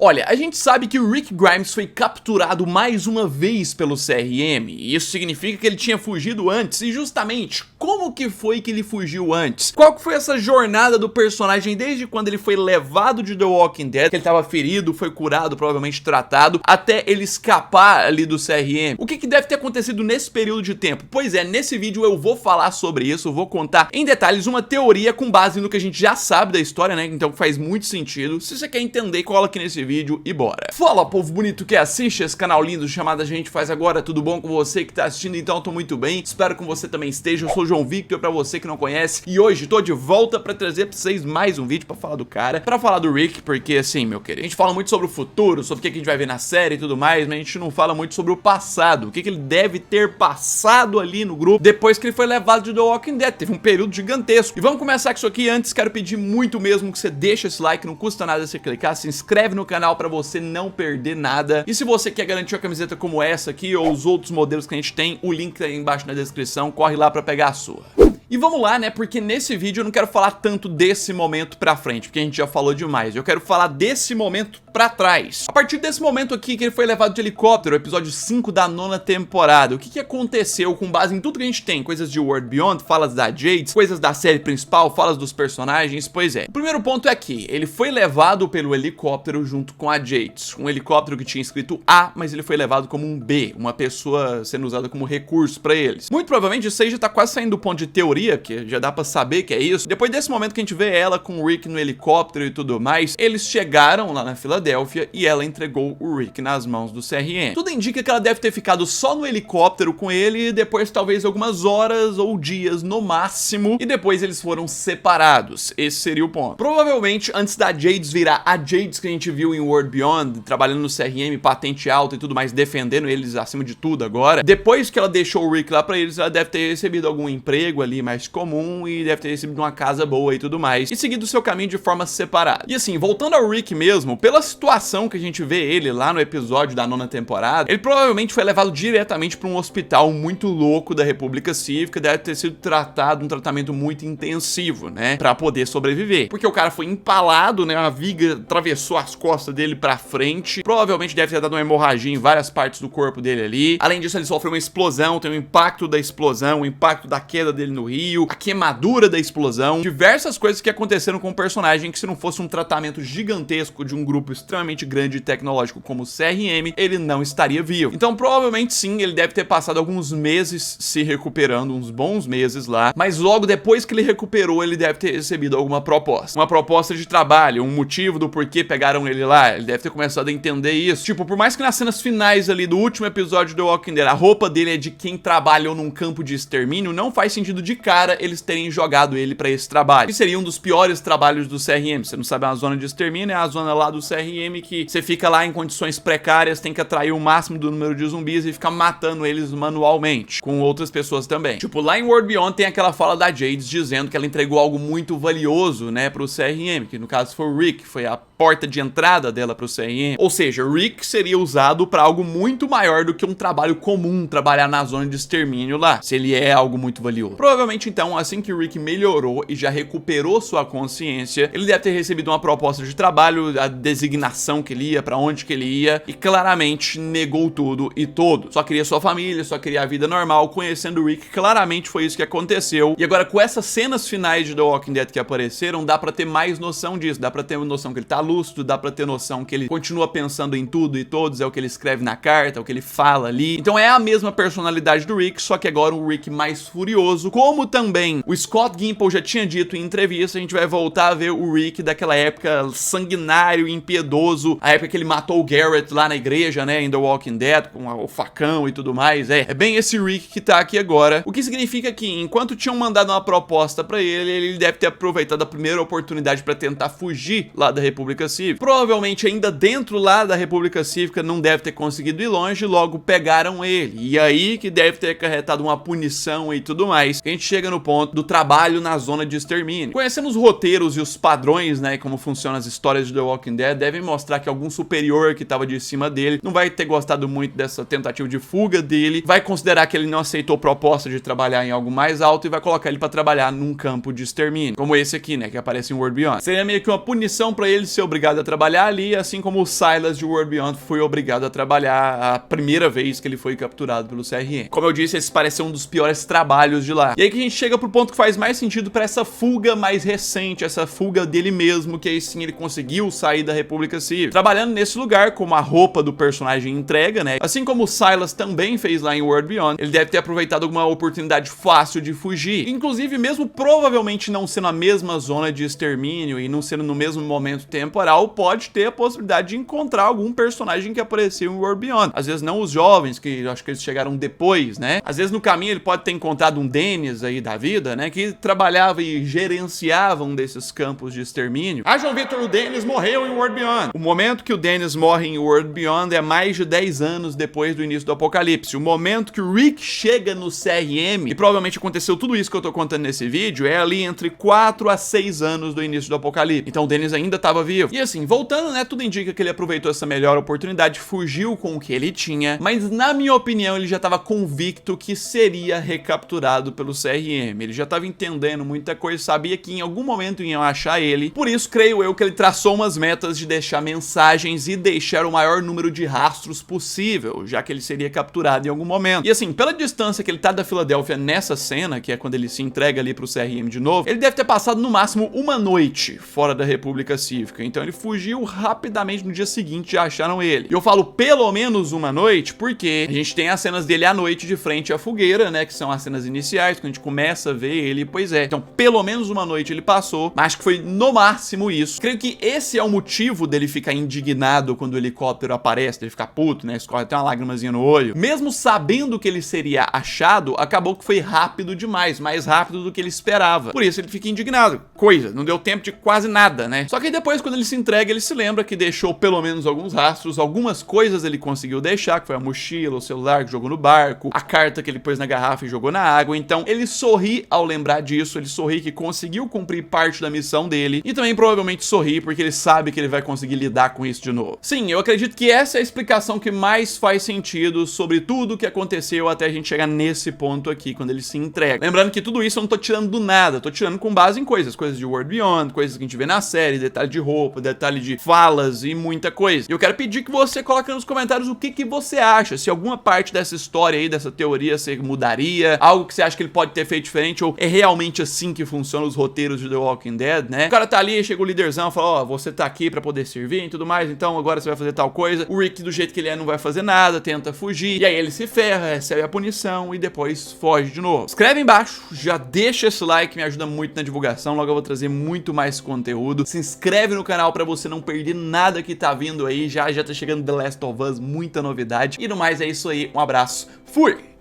Olha, a gente sabe que o Rick Grimes foi capturado mais uma vez pelo CRM, e isso significa que ele tinha fugido antes, e justamente, como que foi que ele fugiu antes? Qual que foi essa jornada do personagem desde quando ele foi levado de The Walking Dead, que ele estava ferido, foi curado, provavelmente tratado, até ele escapar ali do CRM? O que deve ter acontecido nesse período de tempo? Pois é, nesse vídeo eu vou falar sobre isso, eu vou contar em detalhes uma teoria com base no que a gente já sabe da história, né? Então faz muito sentido. Se você quer entender, cola aqui nesse vídeo e bora. Fala, povo bonito que assiste esse canal lindo chamado A Gente Faz Agora, tudo bom com você que tá assistindo? Então eu tô muito bem, espero que você também esteja. Eu sou o João Victor, pra você que não conhece, e hoje tô de volta pra trazer pra vocês mais um vídeo pra falar do cara, pra falar do Rick, porque assim, meu querido, a gente fala muito sobre o futuro, sobre o que a gente vai ver na série e tudo mais, mas a gente não fala muito sobre o passado, o que ele deve ter passado ali no grupo depois que ele foi levado de The Walking Dead. Teve um período gigantesco. E vamos começar com isso aqui. Antes, quero pedir muito mesmo que você deixe esse like, não custa nada você clicar, se inscreve no canal pra você não perder nada. E se você quer garantir uma camiseta como essa aqui ou os outros modelos que a gente tem, o link tá aí embaixo na descrição, corre lá pra pegar a sua. E vamos lá, né, porque nesse vídeo eu não quero falar tanto desse momento pra frente, porque a gente já falou demais. Eu quero falar desse momento pra trás. A partir desse momento aqui que ele foi levado de helicóptero, episódio 5 da 9ª temporada, o que aconteceu com base em tudo que a gente tem? Coisas de World Beyond, falas da Jade, coisas da série principal, falas dos personagens, pois é. O primeiro ponto é que ele foi levado pelo helicóptero junto com a Jade. Um helicóptero que tinha escrito A, mas ele foi levado como um B, uma pessoa sendo usada como recurso pra eles. Muito provavelmente isso aí já tá quase saindo do ponto de teoria, que já dá pra saber que é isso. Depois desse momento que a gente vê ela com o Rick no helicóptero e tudo mais, eles chegaram lá na Filadélfia e ela entregou o Rick nas mãos do CRM. Tudo indica que ela deve ter ficado só no helicóptero com ele e depois talvez algumas horas ou dias no máximo, e depois eles foram separados. Esse seria o ponto. Provavelmente antes da Jades virar a Jades que a gente viu em World Beyond, trabalhando no CRM, patente alta e tudo mais, defendendo eles acima de tudo agora, depois que ela deixou o Rick lá pra eles, ela deve ter recebido algum emprego ali mais comum e deve ter recebido uma casa boa e tudo mais, e seguido o seu caminho de forma separada. E assim, voltando ao Rick mesmo, pela situação que a gente vê ele lá no episódio da 9ª temporada, ele provavelmente foi levado diretamente para um hospital muito louco da República Cívica, deve ter sido tratado, um tratamento muito intensivo, né, pra poder sobreviver. Porque o cara foi empalado, né, uma viga atravessou as costas dele pra frente, provavelmente deve ter dado uma hemorragia em várias partes do corpo dele ali. Além disso, ele sofreu uma explosão, tem o impacto da explosão, o impacto da queda dele no rio, a queimadura da explosão, diversas coisas que aconteceram com o personagem que, se não fosse um tratamento gigantesco de um grupo extremamente grande e tecnológico como o CRM, ele não estaria vivo. Então provavelmente sim, ele deve ter passado alguns meses se recuperando, uns bons meses lá, mas logo depois que ele recuperou, ele deve ter recebido alguma proposta. Uma proposta de trabalho, um motivo do porquê pegaram ele lá, ele deve ter começado a entender isso. Tipo, por mais que nas cenas finais ali do último episódio do Walking Dead, a roupa dele é de quem trabalhou num campo de extermínio, não faz sentido de cara eles terem jogado ele pra esse trabalho. Que seria um dos piores trabalhos do CRM. Você não sabe, a zona de extermínio é a zona lá do CRM que você fica lá em condições precárias, tem que atrair o máximo do número de zumbis e ficar matando eles manualmente, com outras pessoas também. Tipo, lá em World Beyond tem aquela fala da Jade dizendo que ela entregou algo muito valioso, né, pro CRM, que no caso foi o Rick, foi a porta de entrada dela pro CRM. Ou seja, o Rick seria usado pra algo muito maior do que um trabalho comum, trabalhar na zona de extermínio lá, se ele é algo muito valioso. Provavelmente então, assim que o Rick melhorou e já recuperou sua consciência, ele deve ter recebido uma proposta de trabalho, a designação que ele ia, pra onde que ele ia, e claramente negou tudo e todos. Só queria sua família, só queria a vida normal. Conhecendo o Rick, claramente foi isso que aconteceu. E agora, com essas cenas finais de The Walking Dead que apareceram, dá pra ter mais noção disso, dá pra ter noção que ele tá lúcido, dá pra ter noção que ele continua pensando em tudo e todos, é o que ele escreve na carta, é o que ele fala ali. Então é a mesma personalidade do Rick, só que agora um Rick mais furioso, como também o Scott Gimple já tinha dito em entrevista. A gente vai voltar a ver o Rick daquela época sanguinário e impiedoso, a época que ele matou o Garrett lá na igreja, né, em The Walking Dead, com o facão e tudo mais. É bem esse Rick que tá aqui agora, o que significa que enquanto tinham mandado uma proposta pra ele, ele deve ter aproveitado a primeira oportunidade pra tentar fugir lá da República Cívica. Provavelmente ainda dentro lá da República Cívica não deve ter conseguido ir longe, logo pegaram ele, e aí que deve ter acarretado uma punição e tudo mais. A gente chega no ponto do trabalho na zona de extermínio. Conhecendo os roteiros e os padrões, né, como funcionam as histórias de The Walking Dead, deve devem mostrar que algum superior que tava de cima dele não vai ter gostado muito dessa tentativa de fuga dele, vai considerar que ele não aceitou proposta de trabalhar em algo mais alto e vai colocar ele pra trabalhar num campo de extermínio, como esse aqui, né, que aparece em World Beyond. Seria meio que uma punição pra ele ser obrigado a trabalhar ali, assim como o Silas de World Beyond foi obrigado a trabalhar a primeira vez que ele foi capturado pelo CRM. Como eu disse, esse parece ser um dos piores trabalhos de lá. E aí que a gente chega pro ponto que faz mais sentido pra essa fuga mais recente, essa fuga dele mesmo, que aí sim ele conseguiu sair da República Civil. Trabalhando nesse lugar, como a roupa do personagem entrega, né? Assim como o Silas também fez lá em World Beyond, ele deve ter aproveitado alguma oportunidade fácil de fugir. Inclusive, mesmo provavelmente não sendo a mesma zona de extermínio e não sendo no mesmo momento temporal, pode ter a possibilidade de encontrar algum personagem que apareceu em World Beyond. Às vezes não os jovens, que eu acho que eles chegaram depois, né? Às vezes no caminho ele pode ter encontrado um Dennis aí da vida, né? Que trabalhava e gerenciava um desses campos de extermínio. Ah, João Vitor, o Dennis morreu em World Beyond. O momento que o Dennis morre em World Beyond é mais de 10 anos depois do início do apocalipse. O momento que o Rick chega no CRM, e provavelmente aconteceu tudo isso que eu tô contando nesse vídeo, é ali entre 4 a 6 anos do início do apocalipse. Então o Dennis ainda tava vivo. E assim, voltando, né, tudo indica que ele aproveitou essa melhor oportunidade, fugiu com o que ele tinha, mas na minha opinião ele já tava convicto que seria recapturado pelo CRM. Ele já tava entendendo muita coisa, sabia que em algum momento iam achar ele. Por isso, creio eu que ele traçou umas metas de deixar mensagens e deixar o maior número de rastros possível, já que ele seria capturado em algum momento. E assim, pela distância que ele tá da Filadélfia nessa cena, que é quando ele se entrega ali pro CRM de novo, ele deve ter passado no máximo uma noite fora da República Cívica. Então ele fugiu rapidamente, no dia seguinte já acharam ele. E eu falo pelo menos uma noite porque a gente tem as cenas dele à noite de frente à fogueira, né, que são as cenas iniciais, quando a gente começa a ver ele, pois é. Então pelo menos uma noite ele passou, mas acho que foi no máximo isso. Creio que esse é o motivo dele ficar indignado quando o helicóptero aparece, dele ficar puto, né, escorre até uma lágrimazinha no olho. Mesmo sabendo que ele seria achado, acabou que foi rápido demais, mais rápido do que ele esperava. Por isso ele fica indignado. Coisa, não deu tempo de quase nada, né? Só que depois, quando ele se entrega, ele se lembra que deixou pelo menos alguns rastros, algumas coisas ele conseguiu deixar, que foi a mochila, o celular que jogou no barco, a carta que ele pôs na garrafa e jogou na água. Então ele sorri ao lembrar disso, ele sorri que conseguiu cumprir parte da missão dele e também provavelmente sorri porque ele sabe que ele vai conseguir lidar com isso de novo. Sim, eu acredito que essa é a explicação que mais faz sentido sobre tudo o que aconteceu até a gente chegar nesse ponto aqui, quando ele se entrega. Lembrando que tudo isso eu não tô tirando do nada, tô tirando com base em coisas de World Beyond, coisas que a gente vê na série, detalhe de roupa, detalhe de falas e muita coisa. E eu quero pedir que você coloque nos comentários o que você acha, se alguma parte dessa história aí, dessa teoria você mudaria, algo que você acha que ele pode ter feito diferente, ou é realmente assim que funcionam os roteiros de The Walking Dead, né? O cara tá ali, chega o líderzão e fala, ó, você tá aqui pra poder servir e tudo mais, então agora você vai fazer tal coisa. O Rick, do jeito que ele é, não vai fazer nada, tenta fugir, e aí ele se ferra, recebe a punição e depois foge de novo. Escreve embaixo, já deixa esse like, me ajuda muito na divulgação, logo eu vou trazer muito mais conteúdo. Se inscreve no canal pra você não perder nada que tá vindo aí, já tá chegando The Last of Us, muita novidade. E no mais é isso aí, um abraço, fui!